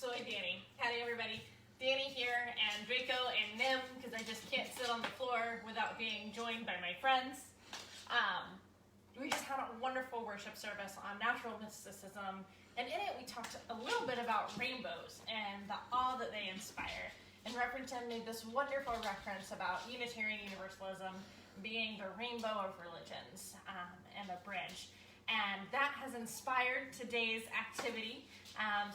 Soy Dani. Howdy everybody. Dani here and Draco and Nim, because I just can't sit on the floor without being joined by my friends. We just had a wonderful worship service on natural mysticism, and in it we talked a little bit about rainbows and the awe that they inspire. And Reverend Tim made this wonderful reference about Unitarian Universalism being the rainbow of religions and a bridge. And that has inspired today's activity.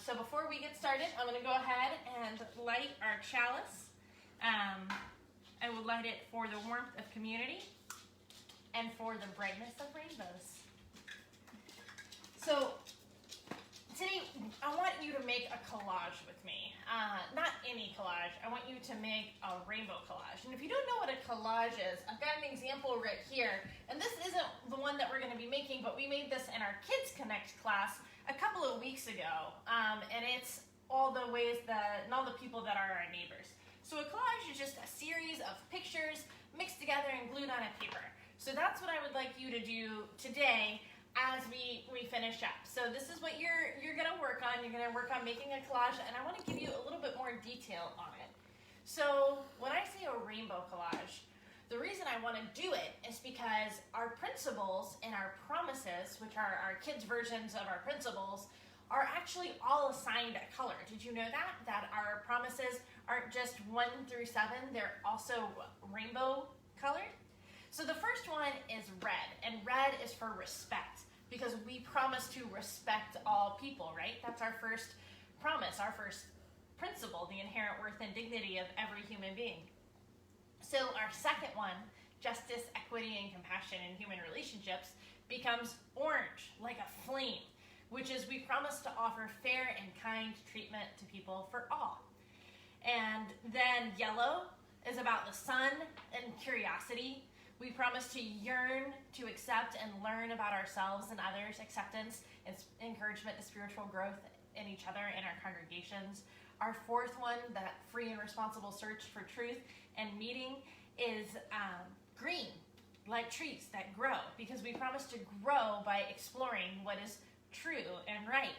So before we get started, I'm going to go ahead and light our chalice. I will light it for the warmth of community and for the brightness of rainbows. So today, I want you to make a collage with me. Not any collage. I want you to make a rainbow collage. And if you don't know what a collage is, I've got an example right here. And this isn't the one that we're going to be making, but we made this in our Kids Connect class a couple of weeks ago. And it's all the ways that, and all the people that are our neighbors. So a collage is just a series of pictures mixed together and glued on a paper. So that's what I would like you to do today as we finish up. So this is what you're going to work on. You're going to work on making a collage, and I want to give you a little bit more detail on it. So when I say a rainbow collage, the reason I want to do it is because our principles and our promises, which are our kids' versions of our principles, are actually all assigned a color. Did you know that? That our promises aren't just 1 through 7, they're also rainbow colored? So the first one is red, and red is for respect, because we promise to respect all people, right? That's our first promise, our first principle, the inherent worth and dignity of every human being. So our second one, justice, equity, and compassion in human relationships, becomes orange, like a flame, which is we promise to offer fair and kind treatment to people for all. And then yellow is about the sun and curiosity. We promise to yearn to accept and learn about ourselves and others, acceptance and encouragement to spiritual growth in each other and our congregations. Our fourth one, that free and responsible search for truth and meeting, is green, like trees that grow, because we promise to grow by exploring what is true and right.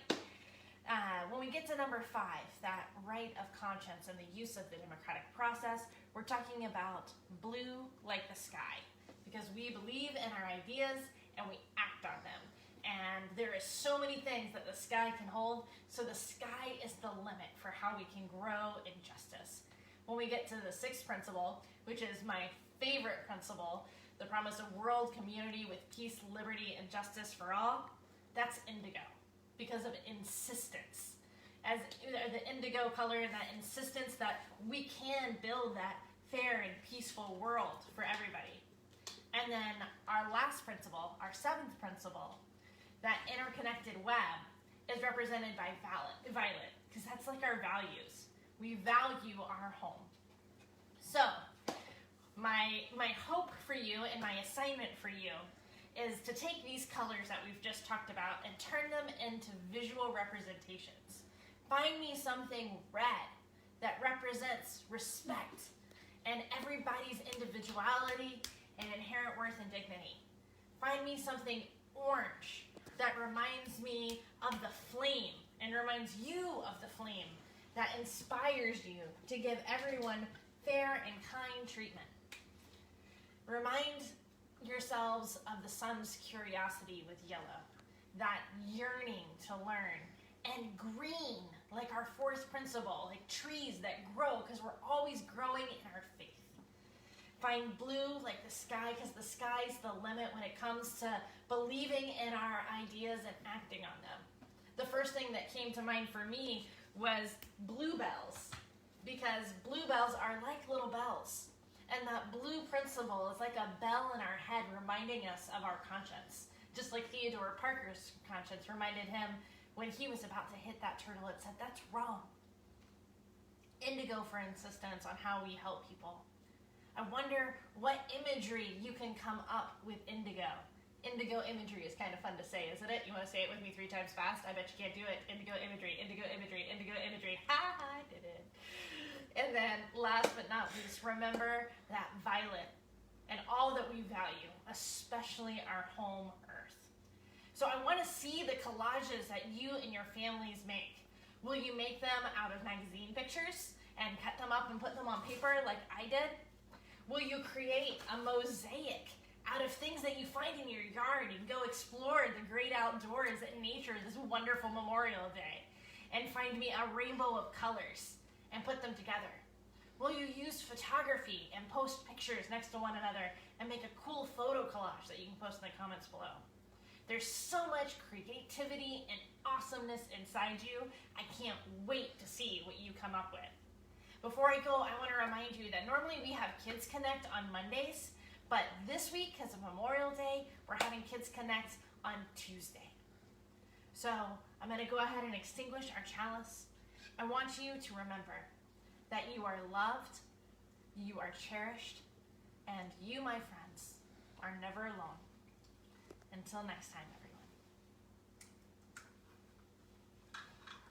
When we get to number 5, that right of conscience and the use of the democratic process, we're talking about blue like the sky, because we believe in our ideas and we act on them. And there is so many things that the sky can hold, so the sky is the limit for how we can grow in justice. When we get to the 6th principle, which is my favorite principle, the promise of world community with peace, liberty, and justice for all, that's indigo, because of insistence. As the indigo color and that insistence that we can build that fair and peaceful world for everybody. And then our last principle, our 7th principle, that interconnected web, is represented by violet, because that's like our values. We value our home. So my hope for you and my assignment for you is to take these colors that we've just talked about and turn them into visual representations. Find me something red that represents respect and everybody's individuality and inherent worth and dignity. Find me something orange that reminds me of the flame and reminds you of the flame that inspires you to give everyone fair and kind treatment. Remind yourselves of the sun's curiosity with yellow, that yearning to learn, and green, like our 4th principle, like trees that grow, because we're always growing in our faith. Find blue like the sky, because the sky's the limit when it comes to believing in our ideas and acting on them. The first thing that came to mind for me was bluebells, because bluebells are like little bells. And that blue principle is like a bell in our head reminding us of our conscience. Just like Theodore Parker's conscience reminded him when he was about to hit that turtle, it said, that's wrong. Indigo for insistence on how we help people. I wonder what imagery you can come up with indigo. Indigo imagery is kind of fun to say, isn't it? You want to say it with me 3 times fast? I bet you can't do it. Indigo imagery, indigo imagery, indigo imagery. Ha, I did it. And then last but not least, remember that violet and all that we value, especially our home earth. So I want to see the collages that you and your families make. Will you make them out of magazine pictures and cut them up and put them on paper like I did? Will you create a mosaic out of things that you find in your yard and go explore the great outdoors and nature this wonderful Memorial Day and find me a rainbow of colors and put them together? Will you use photography and post pictures next to one another and make a cool photo collage that you can post in the comments below? There's so much creativity and awesomeness inside you. I can't wait to see what you come up with. Before I go, I want to remind you that normally we have Kids Connect on Mondays, but this week, because of Memorial Day, we're having Kids Connect on Tuesday. So I'm going to go ahead and extinguish our chalice. I want you to remember that you are loved, you are cherished, and you, my friends, are never alone. Until next time, everyone.